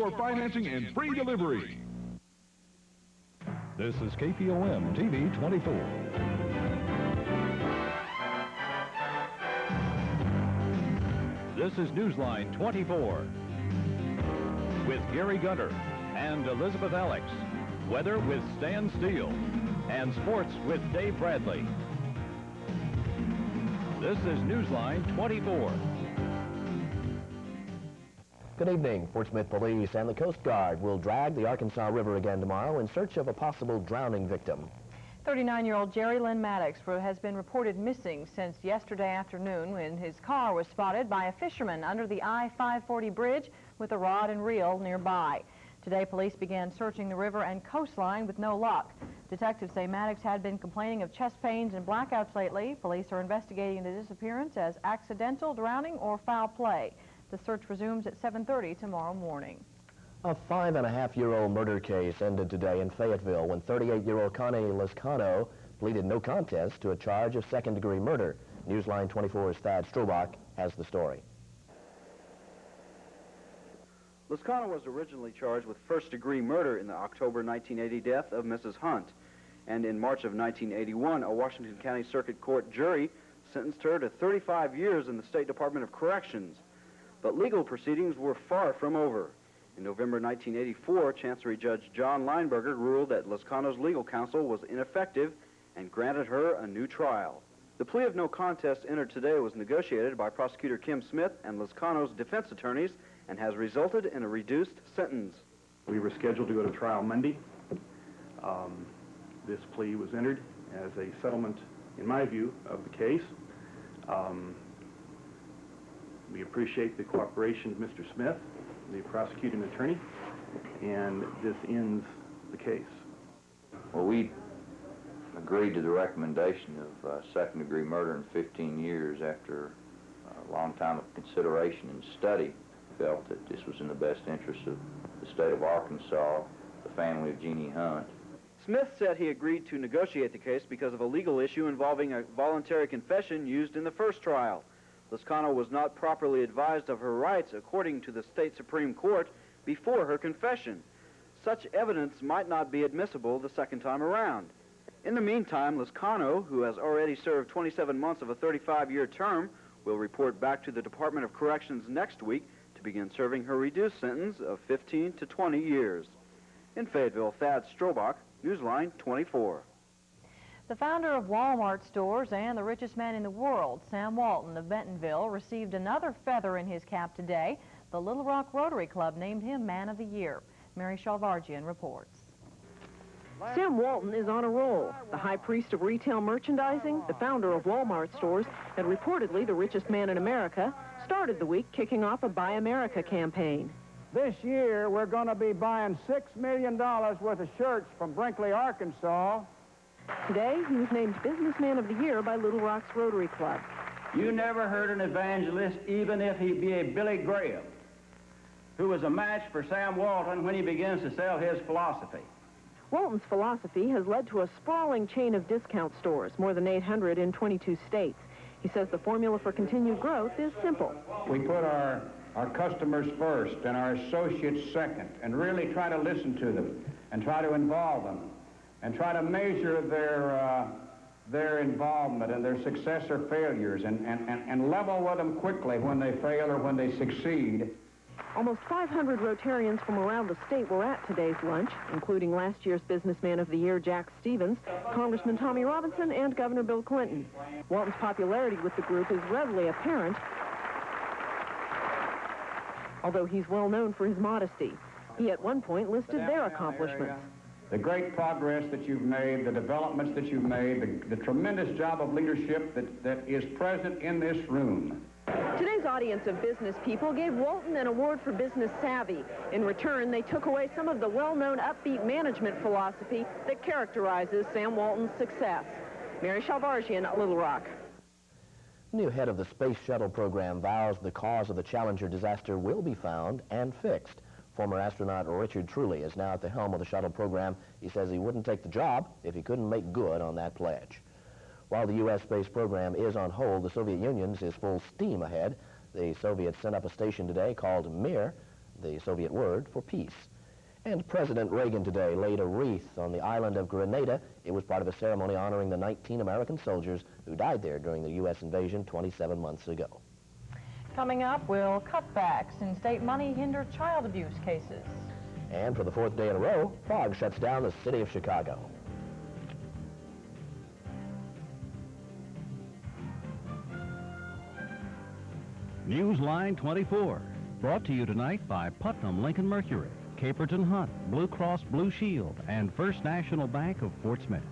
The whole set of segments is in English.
zero financing and free delivery. This is KPOM TV 24. This is Newsline 24 with Gary Gunter and Elizabeth Alex. Weather with Stan Steele and sports with Dave Bradley. This is Newsline 24. Good evening. Fort Smith Police and the Coast Guard will drag the Arkansas River again tomorrow in search of a possible drowning victim. 39-year-old Jerry Lynn Maddox has been reported missing since yesterday afternoon when his car was spotted by a fisherman under the I-540 bridge with a rod and reel nearby. Today, police began searching the river and coastline with no luck. Detectives say Maddox had been complaining of chest pains and blackouts lately. Police are investigating the disappearance as accidental drowning or foul play. The search resumes at 7:30 tomorrow morning. A 5.5-year-old murder case ended today in Fayetteville when 38-year-old Connie Lascano pleaded no contest to a charge of second-degree murder. Newsline 24's Thad Strobach has the story. Lascano was originally charged with first-degree murder in the October 1980 death of Mrs. Hunt. And in March of 1981, a Washington County Circuit Court jury sentenced her to 35 years in the State Department of Corrections. But legal proceedings were far from over. In November 1984, Chancery Judge John Lineberger ruled that Lascano's legal counsel was ineffective and granted her a new trial. The plea of no contest entered today was negotiated by Prosecutor Kim Smith and Lascano's defense attorneys and has resulted in a reduced sentence. We were scheduled to go to trial Monday. This plea was entered as a settlement, in my view, of the case. We appreciate the cooperation of Mr. Smith, the prosecuting attorney, and this ends the case. Well, we agreed to the recommendation of second-degree murder in 15 years after a long time of consideration and study. Felt that this was in the best interest of the state of Arkansas, the family of Jeannie Hunt. Smith said he agreed to negotiate the case because of a legal issue involving a voluntary confession used in the first trial. Lascano was not properly advised of her rights according to the state Supreme Court before her confession. Such evidence might not be admissible the second time around. In the meantime, Lascano, who has already served 27 months of a 35-year term, will report back to the Department of Corrections next week to begin serving her reduced sentence of 15 to 20 years. In Fayetteville, Thad Strobach, Newsline 24. The founder of Walmart stores and the richest man in the world, Sam Walton of Bentonville, received another feather in his cap today. The Little Rock Rotary Club named him Man of the Year. Mary Shalvargian reports. Sam Walton is on a roll. The high priest of retail merchandising, the founder of Walmart stores, and reportedly the richest man in America, started the week kicking off a Buy America campaign. This year, we're going to be buying $6 million worth of shirts from Brinkley, Arkansas. Today, he was named Businessman of the Year by Little Rock's Rotary Club. You never heard an evangelist, even if he be a Billy Graham, who was a match for Sam Walton when he begins to sell his philosophy. Walton's philosophy has led to a sprawling chain of discount stores, more than 800 in 22 states. He says the formula for continued growth is simple. We put our customers first and our associates second, and really try to listen to them and try to involve them and try to measure their involvement and their success or failures and level with them quickly when they fail or when they succeed. Almost 500 Rotarians from around the state were at today's lunch, including last year's Businessman of the Year, Jack Stevens, Congressman Tommy Robinson, and Governor Bill Clinton. Walton's popularity with the group is readily apparent, although he's well known for his modesty. He at one point listed their accomplishments. The great progress that you've made, the developments that you've made, the tremendous job of leadership that is present in this room. Today's audience of business people gave Walton an award for business savvy. In return, they took away some of the well-known upbeat management philosophy that characterizes Sam Walton's success. Mary Shalvargian, Little Rock. New head of the Space Shuttle program vows the cause of the Challenger disaster will be found and fixed. Former astronaut Richard Truly is now at the helm of the shuttle program. He says he wouldn't take the job if he couldn't make good on that pledge. While the U.S. space program is on hold, the Soviet Union's is full steam ahead. The Soviets sent up a station today called Mir. the Soviet word for peace. And President Reagan today laid a wreath on the island of Grenada. It was part of a ceremony honoring the 19 American soldiers who died there during the U.S. invasion 27 months ago. Coming up, will cutbacks in state money hinder child abuse cases? And for the fourth day in a row, fog shuts down the city of Chicago. Newsline 24, brought to you tonight by Putnam Lincoln Mercury, Caperton Hunt, Blue Cross Blue Shield, and First National Bank of Fort Smith.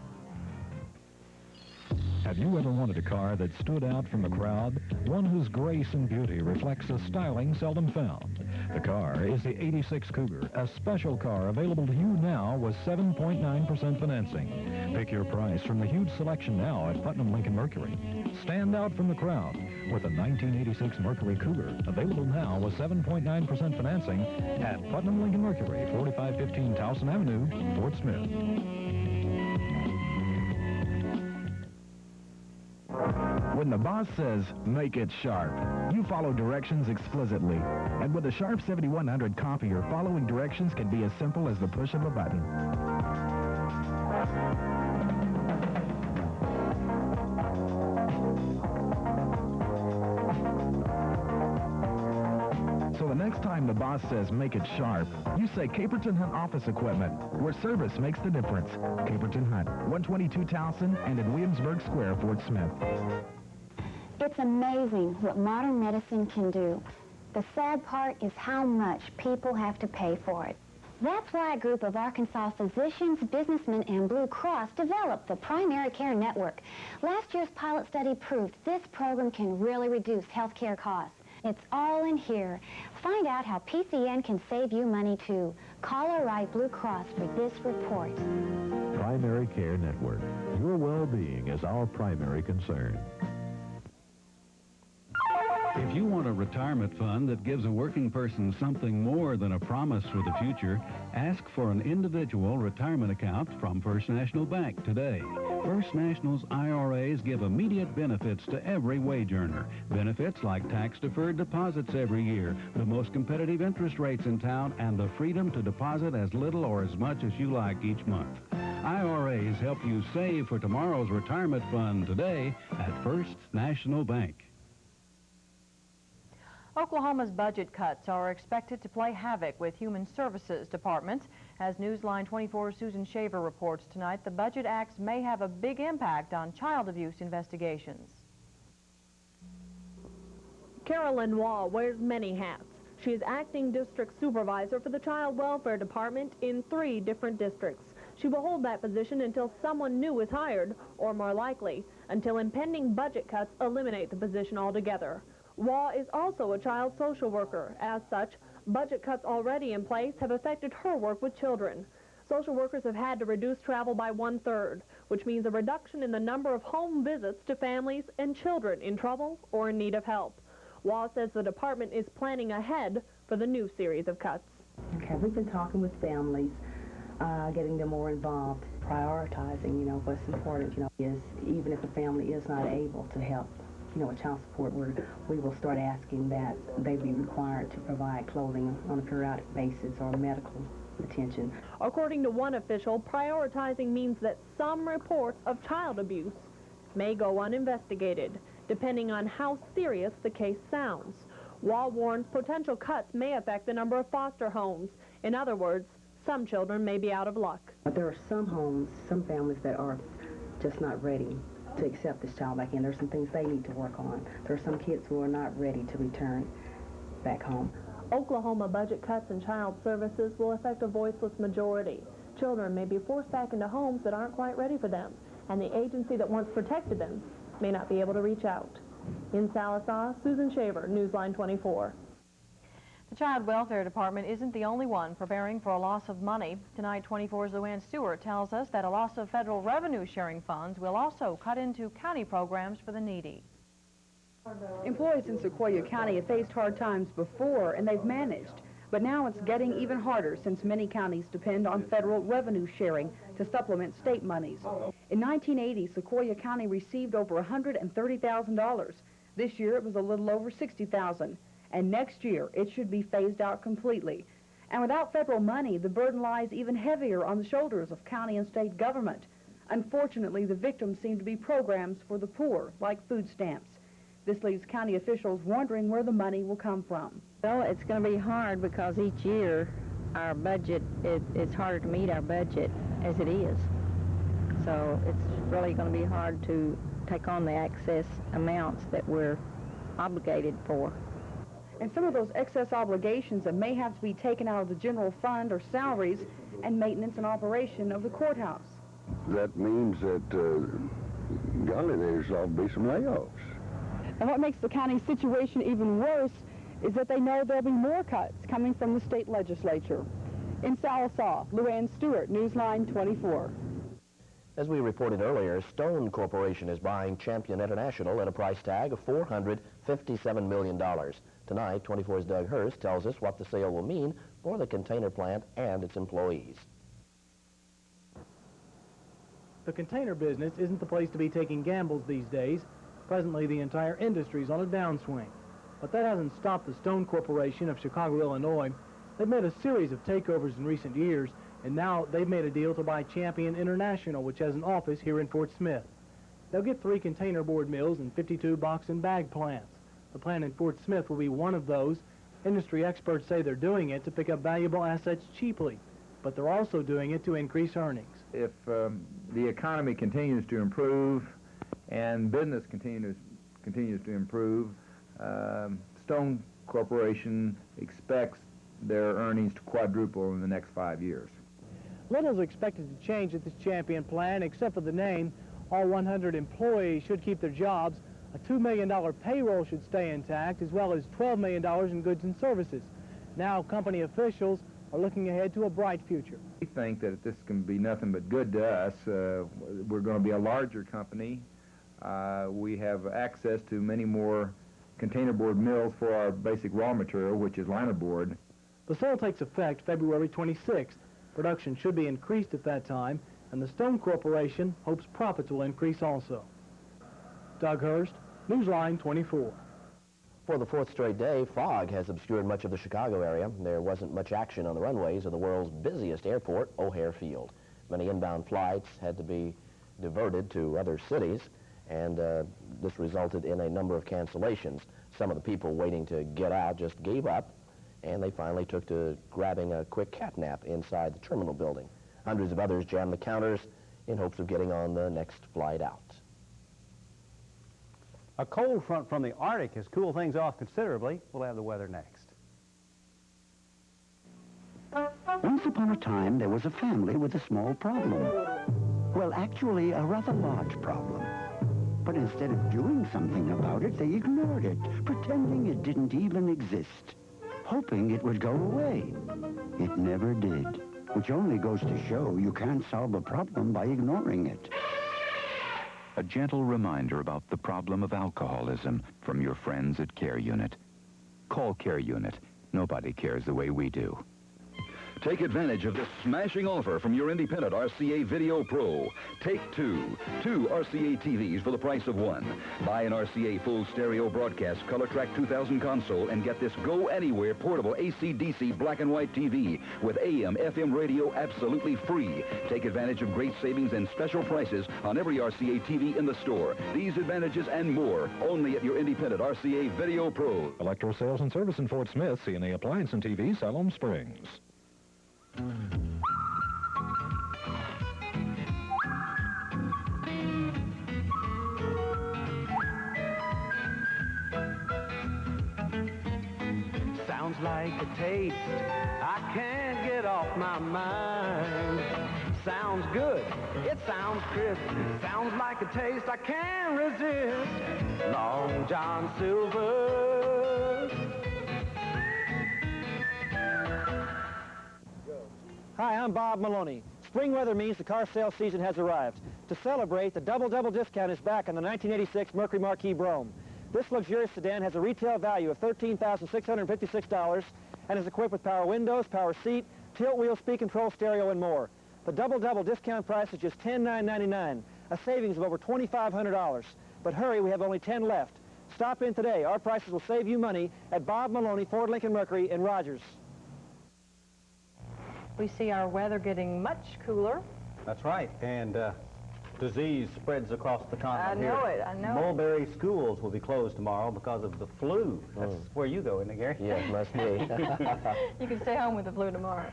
Have you ever wanted a car that stood out from the crowd? One whose grace and beauty reflects a styling seldom found. The car is the 86 Cougar, a special car available to you now with 7.9% financing. Pick your price from the huge selection now at Putnam Lincoln Mercury. Stand out from the crowd with the 1986 Mercury Cougar, available now with 7.9% financing at Putnam Lincoln Mercury, 4515 Towson Avenue, Fort Smith. When the boss says, make it sharp, you follow directions explicitly. And with the Sharp 7100 copier, following directions can be as simple as the push of a button. So the next time the boss says, make it sharp, you say Caperton Hunt Office Equipment, where service makes the difference. Caperton Hunt, 122 Towson and in Williamsburg Square, Fort Smith. It's amazing what modern medicine can do. The sad part is how much people have to pay for it. That's why a group of Arkansas physicians, businessmen, and Blue Cross developed the Primary Care Network. Last year's pilot study proved this program can really reduce health care costs. It's all in here. Find out how PCN can save you money, too. Call or write Blue Cross for this report. Primary Care Network. Your well-being is our primary concern. If you want a retirement fund that gives a working person something more than a promise for the future, ask for an individual retirement account from First National Bank today. First National's IRAs give immediate benefits to every wage earner. Benefits like tax-deferred deposits every year, the most competitive interest rates in town, and the freedom to deposit as little or as much as you like each month. IRAs help you save for tomorrow's retirement fund today at First National Bank. Oklahoma's budget cuts are expected to play havoc with Human Services Department. As Newsline 24's Susan Shaver reports tonight, the Budget Acts may have a big impact on child abuse investigations. Carolyn Wall wears many hats. She is acting district supervisor for the Child Welfare Department in 3 different districts. She will hold that position until someone new is hired, or more likely, until impending budget cuts eliminate the position altogether. Wall is also a child social worker. As such, budget cuts already in place have affected her work with children. Social workers have had to reduce travel by 1/3, which means a reduction in the number of home visits to families and children in trouble or in need of help. Wall says the department is planning ahead for the new series of cuts. Okay, we've been talking with families, getting them more involved, prioritizing, what's important, is even if a family is not able to help, with child support, we will start asking that they be required to provide clothing on a periodic basis or medical attention. According to one official, prioritizing means that some reports of child abuse may go uninvestigated, depending on how serious the case sounds. Wall warns potential cuts may affect the number of foster homes. In other words, some children may be out of luck. But there are some homes, some families that are just not ready to accept this child back in. There's some things they need to work on. There are some kids who are not ready to return back home. Oklahoma budget cuts in child services will affect a voiceless majority. Children may be forced back into homes that aren't quite ready for them, and the agency that once protected them may not be able to reach out. In Sallisaw, Susan Shaver, Newsline 24. The Child Welfare Department isn't the only one preparing for a loss of money. Tonight, 24's Luann Stewart tells us that a loss of federal revenue-sharing funds will also cut into county programs for the needy. Employees in Sequoyah County have faced hard times before, and they've managed. But now it's getting even harder since many counties depend on federal revenue sharing to supplement state monies. In 1980, Sequoyah County received over $130,000. This year, it was a little over $60,000. and next year it should be phased out completely. And without federal money, the burden lies even heavier on the shoulders of county and state government. Unfortunately, the victims seem to be programs for the poor, like food stamps. This leaves county officials wondering where the money will come from. Well, it's going to be hard because each year our budget, it's harder to meet our budget as it is. So it's really going to be hard to take on the excess amounts that we're obligated for. And some of those excess obligations that may have to be taken out of the general fund or salaries and maintenance and operation of the courthouse. That means that, golly, there's all be some layoffs. And what makes the county situation even worse is that they know there'll be more cuts coming from the state legislature. In Sallisaw, Luann Stewart, Newsline 24. As we reported earlier, Stone Corporation is buying Champion International at a price tag of $457 million. Tonight, 24's Doug Hurst tells us what the sale will mean for the container plant and its employees. The container business isn't the place to be taking gambles these days. Presently, the entire industry is on a downswing. But that hasn't stopped the Stone Corporation of Chicago, Illinois. They've made a series of takeovers in recent years, and now they've made a deal to buy Champion International, which has an office here in Fort Smith. They'll get 3 container board mills and 52 box and bag plants. The plant in Fort Smith will be one of those. Industry experts say they're doing it to pick up valuable assets cheaply, but they're also doing it to increase earnings. If the economy continues to improve and business continues to improve, Stone Corporation expects their earnings to quadruple in the next 5 years. Little's expected to change at this Champion plant, except for the name. All 100 employees should keep their jobs. A $2 million payroll should stay intact, as well as $12 million in goods and services. Now, company officials are looking ahead to a bright future. We think that this can be nothing but good to us. We're going to be a larger company. We have access to many more containerboard mills for our basic raw material, which is linerboard. The sale takes effect February 26th. Production should be increased at that time, and the Stone Corporation hopes profits will increase also. Doug Hurst, Newsline 24. For the 4th straight day, fog has obscured much of the Chicago area. There wasn't much action on the runways of the world's busiest airport, O'Hare Field. Many inbound flights had to be diverted to other cities, and this resulted in a number of cancellations. Some of the people waiting to get out just gave up, and they finally took to grabbing a quick cat nap inside the terminal building. Hundreds of others jammed the counters in hopes of getting on the next flight out. A cold front from the Arctic has cooled things off considerably. We'll have the weather next. Once upon a time, there was a family with a small problem. Well, actually, a rather large problem. But instead of doing something about it, they ignored it, pretending it didn't even exist, hoping it would go away. It never did, which only goes to show you can't solve a problem by ignoring it. A gentle reminder about the problem of alcoholism from your friends at Care Unit. Call Care Unit. Nobody cares the way we do. Take advantage of this smashing offer from your independent RCA Video Pro. Take two RCA TVs for the price of one. Buy an RCA full stereo broadcast color track 2000 console and get this go anywhere portable AC/DC black and white TV with AM, FM radio absolutely free. Take advantage of great savings and special prices on every RCA TV in the store. These advantages and more only at your independent RCA Video Pro. Electro Sales and Service in Fort Smith, CNA Appliance and TV, Siloam Springs. Sounds like a taste I can't get off my mind. Sounds good, it sounds crisp, sounds like a taste I can't resist. Long John Silver. Hi, I'm Bob Maloney. Spring weather means the car sale season has arrived. To celebrate, the double discount is back on the 1986 Mercury Marquis Brougham. This luxurious sedan has a retail value of $13,656 and is equipped with power windows, power seat, tilt wheel, speed control, stereo, and more. The double discount price is just $10,999, a savings of over $2,500. But hurry, we have only 10 left. Stop in today. Our prices will save you money at Bob Maloney Ford Lincoln Mercury in Rogers. We see our weather getting much cooler. That's right, and disease spreads across the continent. I know it. Mulberry schools will be closed tomorrow because of the flu. That's where you go, isn't it, Gary? Yes, must be. You can stay home with the flu tomorrow.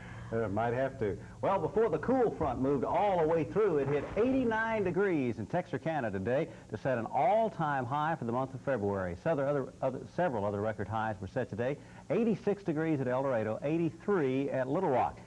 Might have to. Well, before the cool front moved all the way through, it hit 89 degrees in Texarkana today to set an all-time high for the month of February. Several other record highs were set today. 86 degrees at El Dorado, 83 at Little Rock.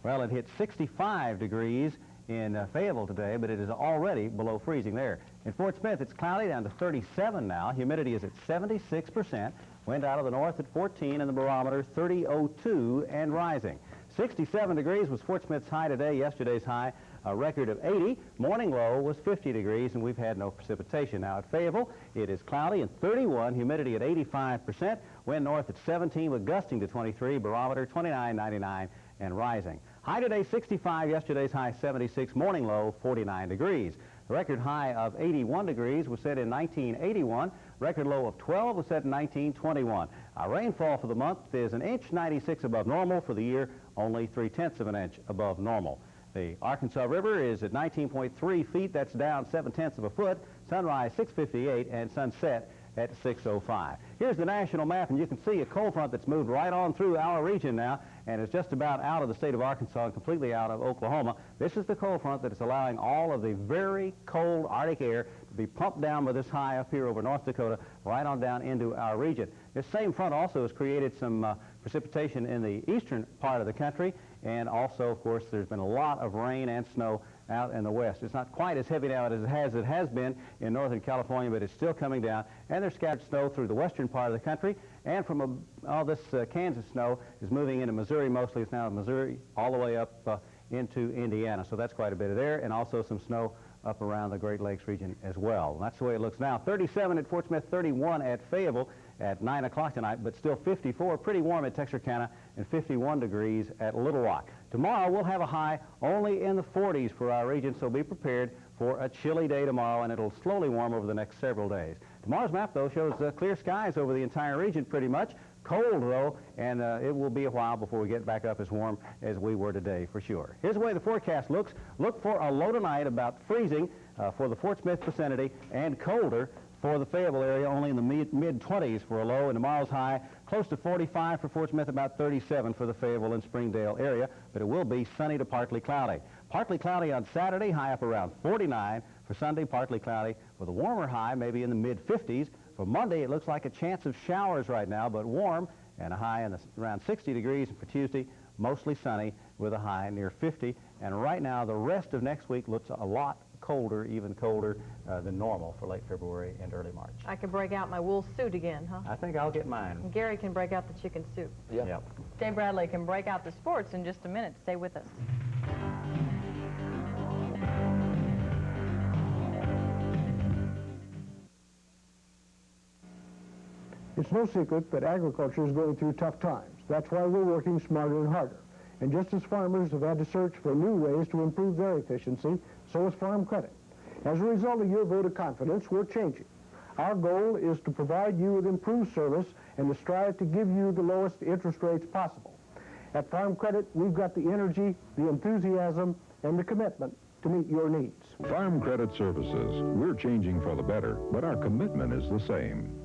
Well, it hit 65 degrees in Fayetteville today, but it is already below freezing there. In Fort Smith, it's cloudy down to 37 now. Humidity is at 76%. Wind out of the north at 14, and the barometer 30.02 and rising. 67 degrees was Fort Smith's high today. Yesterday's high, a record of 80. Morning low was 50 degrees, and we've had no precipitation. Now at Fayetteville, it is cloudy and 31, humidity at 85%. Wind north at 17 with gusting to 23, barometer 29.99 and rising. High today 65, yesterday's high 76, morning low 49 degrees. The record high of 81 degrees was set in 1981. Record low of 12 was set in 1921. Our rainfall for the month is an inch 96 above normal. For the year, only 3/10 of an inch above normal. The Arkansas River is at 19.3 feet. That's down 7/10 of a foot. Sunrise 6:58 and sunset at 6:05. Here's the national map, and you can see a cold front that's moved right on through our region now and is just about out of the state of Arkansas and completely out of Oklahoma. This is the cold front that is allowing all of the very cold Arctic air to be pumped down with this high up here over North Dakota right on down into our region. This same front also has created some precipitation in the eastern part of the country, and also, of course, there's been a lot of rain and snow out in the west. It's not quite as heavy now as it has been in northern California, but it's still coming down, and there's scattered snow through the western part of the country, and from all this Kansas snow is moving into Missouri mostly. It's now in Missouri all the way up into Indiana, so that's quite a bit of there, and also some snow up around the Great Lakes region as well. And that's the way it looks now. 37 at Fort Smith, 31 at Fayetteville at 9 o'clock tonight, but still 54, pretty warm at Texarkana, and 51 degrees at Little Rock. Tomorrow we'll have a high only in the 40s for our region, so be prepared for a chilly day tomorrow, and it'll slowly warm over the next several days. Tomorrow's map, though, shows clear skies over the entire region pretty much. Cold, though, and it will be a while before we get back up as warm as we were today, for sure. Here's the way the forecast looks. Look for a low tonight about freezing for the Fort Smith vicinity, and colder for the Fayetteville area, only in the mid-20s for a low, and tomorrow's high close to 45 for Fort Smith, about 37 for the Fayetteville and Springdale area, but it will be sunny to partly cloudy. Partly cloudy on Saturday, high up around 49. For Sunday, partly cloudy with a warmer high, maybe in the mid-50s. For Monday, it looks like a chance of showers right now, but warm, and a high in around 60 degrees. And for Tuesday, mostly sunny with a high near 50. And right now, the rest of next week looks a lot colder, even colder than normal for late February and early March. I can break out my wool suit again, huh? I think I'll get mine. And Gary can break out the chicken soup. Yep. Dave Bradley can break out the sports in just a minute. Stay with us. It's no secret that agriculture is going through tough times. That's why we're working smarter and harder. And just as farmers have had to search for new ways to improve their efficiency, so has Farm Credit. As a result of your vote of confidence, we're changing. Our goal is to provide you with improved service and to strive to give you the lowest interest rates possible. At Farm Credit, we've got the energy, the enthusiasm, and the commitment to meet your needs. Farm Credit Services. We're changing for the better, but our commitment is the same.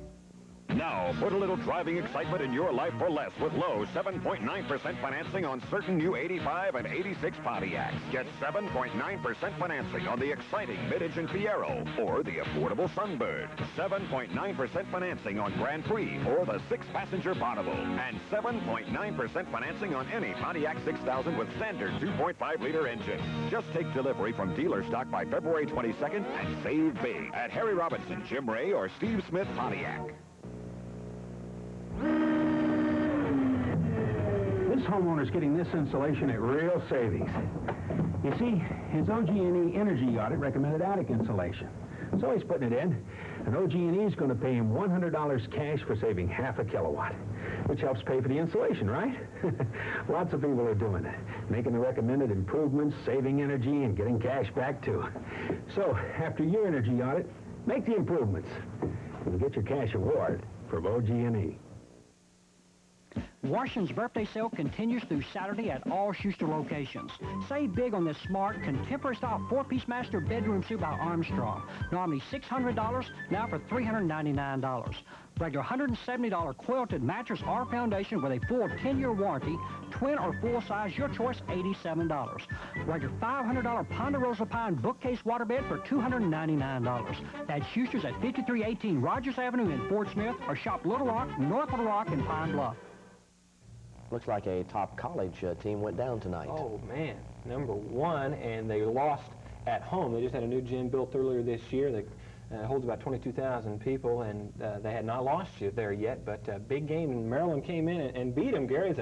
Now, put a little driving excitement in your life for less with low 7.9% financing on certain new 85 and 86 Pontiacs. Get 7.9% financing on the exciting mid-engine Fiero or the affordable Sunbird. 7.9% financing on Grand Prix or the 6-passenger Bonneville. And 7.9% financing on any Pontiac 6000 with standard 2.5-liter engine. Just take delivery from dealer stock by February 22nd and save big at Harry Robinson, Jim Ray, or Steve Smith Pontiac. This homeowner's getting this insulation at real savings. You see, his OG&E energy audit recommended attic insulation. So he's putting it in, and OG&E is going to pay him $100 cash for saving half a kilowatt, which helps pay for the insulation, right? Lots of people are doing it, making the recommended improvements, saving energy, and getting cash back, too. So, after your energy audit, Make the improvements and get your cash award from OG&E. Washington's birthday sale continues through Saturday at all Schuster locations. Save big on this smart, contemporary-style four-piece master bedroom suite by Armstrong. Normally $600, now for $399. Regular $170 quilted mattress or foundation with a full 10-year warranty, twin or full size, your choice, $87. Regular $500 Ponderosa Pine bookcase waterbed for $299. That's Schuster's at 5318 Rogers Avenue in Fort Smith, or shop Little Rock, North Little Rock, and Pine Bluff. Looks like a top college team went down tonight. Oh, man. #1, and they lost at home. They just had a new gym built earlier this year that holds about 22,000 people, and they had not lost there yet, but a big game, and Maryland came in and beat them, Gary. It's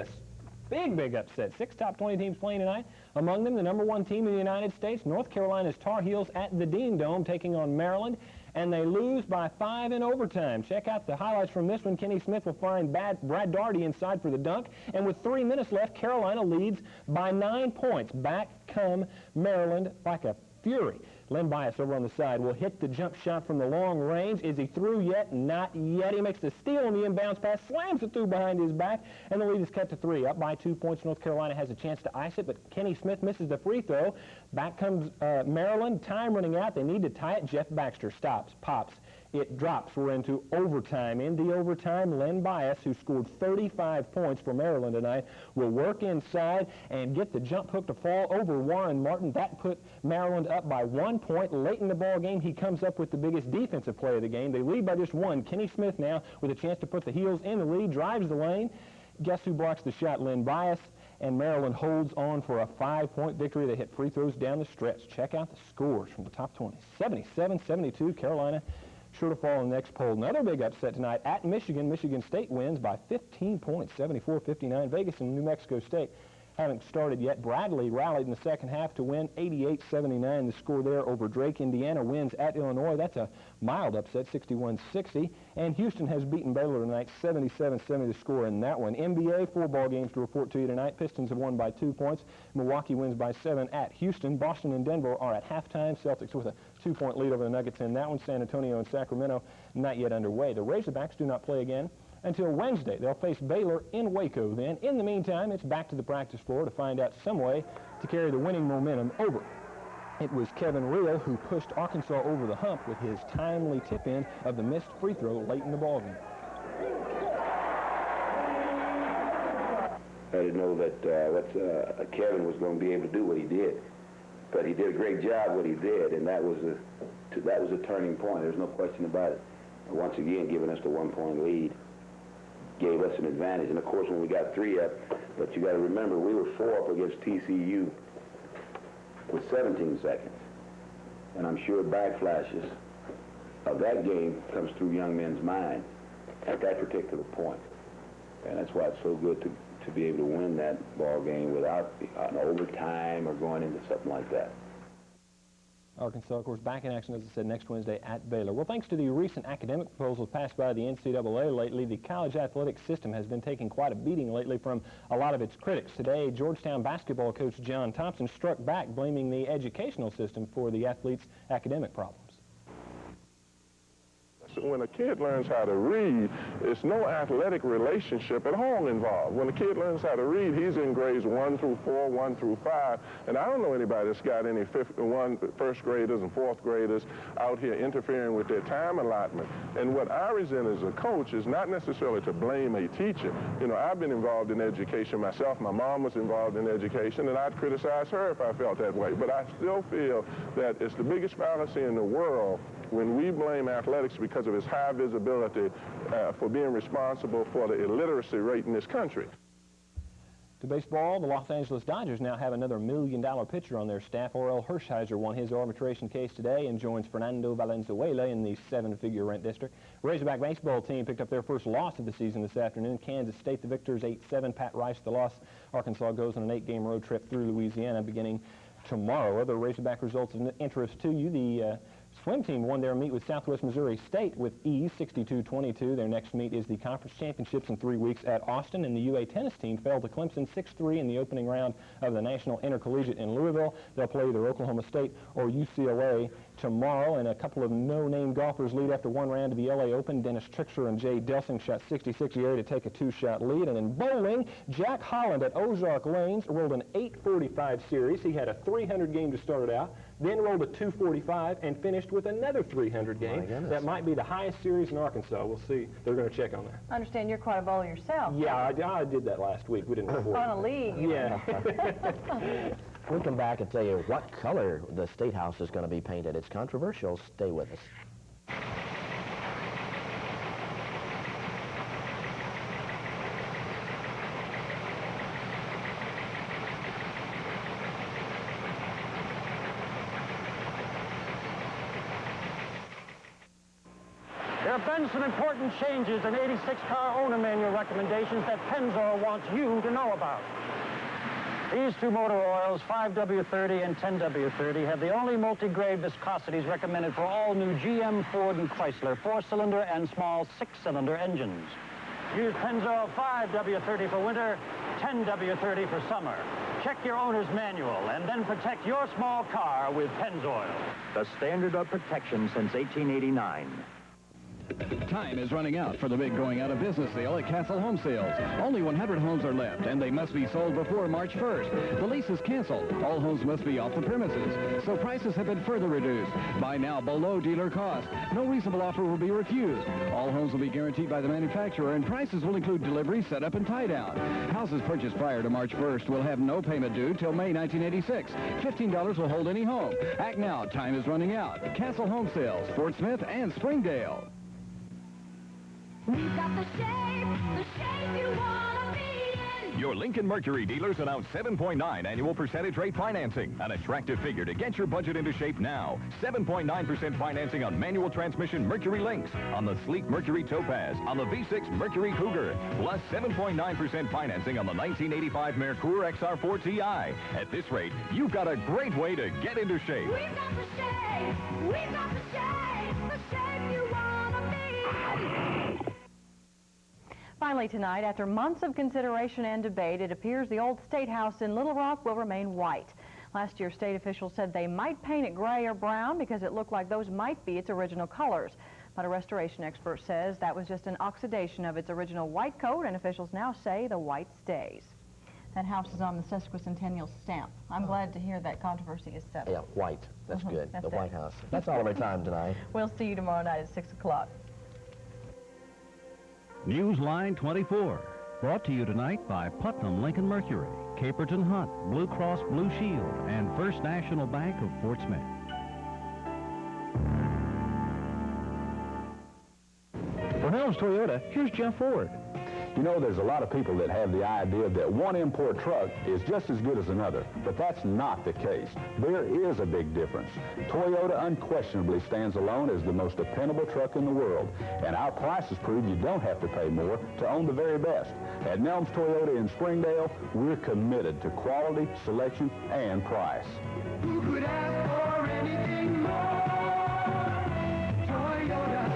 a big upset. 6 top 20 teams playing tonight. Among them, the #1 team in the United States, North Carolina's Tar Heels at the Dean Dome, taking on Maryland, and they lose by 5 in overtime. Check out the highlights from this one. Kenny Smith will find Brad Daugherty inside for the dunk, and with 3 minutes left, Carolina leads by 9 points. Back come Maryland like a fury. Len Bias over on the side will hit the jump shot from the long range. Is he through yet? Not yet. He makes the steal on the inbounds pass, slams it through behind his back, and the lead is cut to 3. Up by 2 points. North Carolina has a chance to ice it, but Kenny Smith misses the free throw. Back comes Maryland. Time running out. They need to tie it. Jeff Baxter stops, pops. It drops. We're into overtime. In the overtime, Len Bias, who scored 35 points for Maryland tonight, will work inside and get the jump hook to fall over Warren Martin. That put Maryland up by 1 point. Late in the ball game, he comes up with the biggest defensive play of the game. They lead by just 1. Kenny Smith now with a chance to put the Heels in the lead, drives the lane. Guess who blocks the shot? Len Bias. And Maryland holds on for a 5-point victory. They hit free throws down the stretch. Check out the scores from the top 20. 77-72, Carolina sure to fall in the next poll. Another big upset tonight at Michigan. Michigan State wins by 15 points, 74-59. Vegas and New Mexico State haven't started yet. Bradley rallied in the second half to win 88-79. The score there over Drake. Indiana wins at Illinois. That's a mild upset, 61-60. And Houston has beaten Baylor tonight, 77-70 the score in that one. NBA, 4 ball games to report to you tonight. Pistons have won by 2 points. Milwaukee wins by 7 at Houston. Boston and Denver are at halftime. Celtics with a 2-point lead over the Nuggets in that one. San Antonio and Sacramento not yet underway. The Razorbacks do not play again until Wednesday. They'll face Baylor in Waco then. In the meantime, it's back to the practice floor to find out some way to carry the winning momentum over. It was Kevin Reel who pushed Arkansas over the hump with his timely tip-in of the missed free throw late in the ballgame. I didn't know that Kevin was going to be able to do what he did, but he did a great job what he did, and that was a turning point. There's no question about it. Once again, giving us the 1-point lead gave us an advantage. And of course, when we got 3 up, but you got to remember, we were 4 up against TCU with 17 seconds. And I'm sure backflashes of that game comes through young men's mind at that particular point. And that's why it's so good to be able to win that ball game without an overtime or going into something like that. Arkansas, of course, back in action, as I said, next Wednesday at Baylor. Well, thanks to the recent academic proposals passed by the NCAA lately, the college athletic system has been taking quite a beating lately from a lot of its critics. Today, Georgetown basketball coach John Thompson struck back, blaming the educational system for the athletes' academic problems. When a kid learns how to read, it's no athletic relationship at all involved. When a kid learns how to read, he's in grades 1 through 4, 1 through 5, and I don't know anybody that's got any first graders and fourth graders out here interfering with their time allotment. And what I resent as a coach is not necessarily to blame a teacher. You know, I've been involved in education myself. My mom was involved in education, and I'd criticize her if I felt that way. But I still feel that it's the biggest fallacy in the world when we blame athletics because of its high visibility for being responsible for the illiteracy rate in this country. To baseball, the Los Angeles Dodgers now have another $1 million pitcher on their staff. Orel Hershiser won his arbitration case today and joins Fernando Valenzuela in the 7-figure rent district. Razorback baseball team picked up their first loss of the season this afternoon. Kansas State, the victors, 8-7. Pat Rice, the loss. Arkansas goes on an 8-game road trip through Louisiana beginning tomorrow. Other Razorback results of interest to you. The swim team won their meet with Southwest Missouri State with ease, 62-22. Their next meet is the conference championships in 3 weeks at Austin. And the UA tennis team fell to Clemson 6-3 in the opening round of the National Intercollegiate in Louisville. They'll play either Oklahoma State or UCLA tomorrow, and a couple of no-name golfers lead after one round to the LA Open. Dennis Trixer and Jay Delsing shot 66 the area to take a 2-shot lead. And in bowling, Jack Holland at Ozark Lanes rolled an 845 series. He had a 300 game to start it out, then rolled a 245 and finished with another 300 game. That might be the highest series in Arkansas. We'll see. They're going to check on that. I understand you're quite a bowler yourself. Yeah, I did that last week. We didn't report. On a league. Yeah. We'll come back and tell you what color the State House is going to be painted. It's controversial. Stay with us. There have been some important changes in 86 car owner manual recommendations that Pennzoil wants you to know about. These two motor oils, 5W30 and 10W30, have the only multi-grade viscosities recommended for all new GM, Ford, and Chrysler 4-cylinder and small 6-cylinder engines. Use Pennzoil 5W30 for winter, 10W30 for summer. Check your owner's manual and then protect your small car with Pennzoil. The standard of protection since 1889. Time is running out for the big going out of business sale at Castle Home Sales. Only 100 homes are left, and they must be sold before March 1st. The lease is canceled. All homes must be off the premises, so prices have been further reduced. Buy now below dealer cost. No reasonable offer will be refused. All homes will be guaranteed by the manufacturer, and prices will include delivery, setup, and tie-down. Houses purchased prior to March 1st will have no payment due till May 1986. $15 will hold any home. Act now. Time is running out. Castle Home Sales, Fort Smith, and Springdale. We've got the shape you want to be in. Your Lincoln Mercury dealers announce 7.9 annual percentage rate financing, an attractive figure to get your budget into shape now. 7.9% financing on manual transmission Mercury Lynx, on the sleek Mercury Topaz, on the V6 Mercury Cougar, plus 7.9% financing on the 1985 Mercure XR4 Ti. At this rate, you've got a great way to get into shape. We've got the shape the shape you want to be. Finally tonight, after months of consideration and debate, it appears the old State House in Little Rock will remain white. Last year, state officials said they might paint it gray or brown because it looked like those might be its original colors. But a restoration expert says that was just an oxidation of its original white coat, and officials now say the white stays. That house is on the sesquicentennial stamp. I'm glad to hear that controversy is settled. Yeah, white. That's good. That's the it. White House. That's all of our time tonight. We'll see you tomorrow night at 6 o'clock. Newsline 24, brought to you tonight by Putnam Lincoln Mercury, Caperton Hunt, Blue Cross Blue Shield, and First National Bank of Fort Smith. For Helms Toyota, here's Jeff Ford. You know, there's a lot of people that have the idea that one import truck is just as good as another, but that's not the case. There is a big difference. Toyota unquestionably stands alone as the most dependable truck in the world, and our prices prove you don't have to pay more to own the very best. At Nelms Toyota in Springdale, we're committed to quality, selection, and price. Who could ask for anything more? Toyota.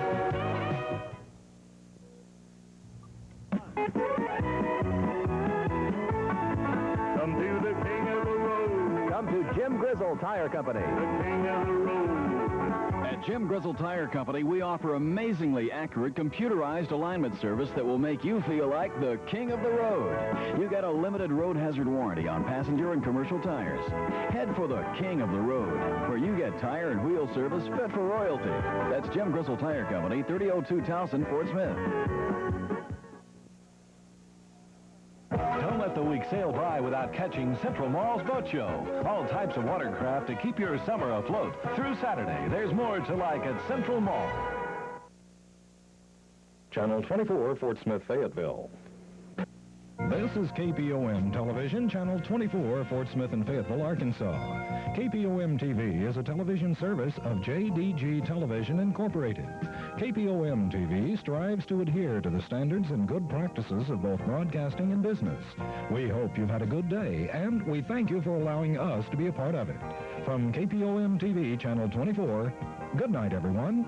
Come to the King of the Road. Come to Jim Grizzle Tire Company. The King of the Road. At Jim Grizzle Tire Company, we offer amazingly accurate computerized alignment service that will make you feel like the king of the road. You get a limited road hazard warranty on passenger and commercial tires. Head for the king of the road, where you get tire and wheel service fit for royalty. That's Jim Grizzle Tire Company, 3002 Towson, Fort Smith. Don't let the week sail by without catching Central Mall's Boat Show. All types of watercraft to keep your summer afloat. Through Saturday, there's more to like at Central Mall. Channel 24, Fort Smith, Fayetteville. This is KPOM Television, Channel 24, Fort Smith and Fayetteville, Arkansas. KPOM TV is a television service of JDG Television Incorporated. KPOM TV strives to adhere to the standards and good practices of both broadcasting and business. We hope you've had a good day, and we thank you for allowing us to be a part of it. From KPOM TV, Channel 24, good night, everyone.